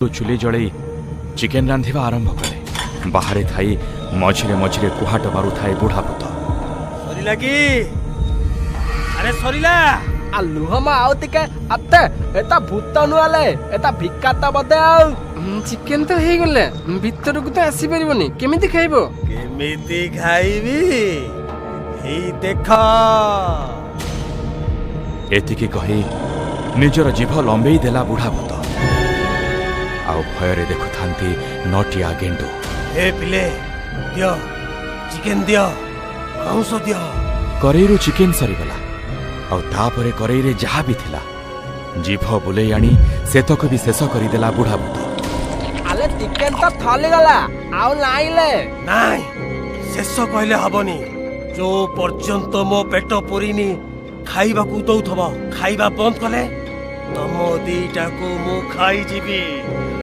चुली जड़े चिकेन रांधिबा आरंभ कले। बाहरे थाई मझिरे मझिरे कुहाट मारु थाए बुढ़ा पुत। सरिला की अरे सरिला लुहमा आउ तिके अत्ते एता भूत नुआले एता भिक्काता बदे आउ चिकेन तो हे गले भीतर को तो आसी परिबनी केमिति खाइबो केमिति खाइबी हे देख एतिकी कही निजर जीभ लंबेई देला बुढ़ा पुत। आउ भୟରେ देखुथांती नटिया गेंडू। हे पिले दियो चिकेन दियो मांस दियो। करेईरु चिकेन सरीगला। आउ तापरे करेईरे जहा भी थिला जीभ बुलेई आनी सेतक भी शेष करिदेला बुढ़ा पुत। आले चिकेन तो थली गला आउ नाइले नाई शेष कहले हबनी जो पर्यंत मो पेट पुरीनी खाइबा को दउथबो खाइबा बंद कले तम दीटा को मु खाई जीबी।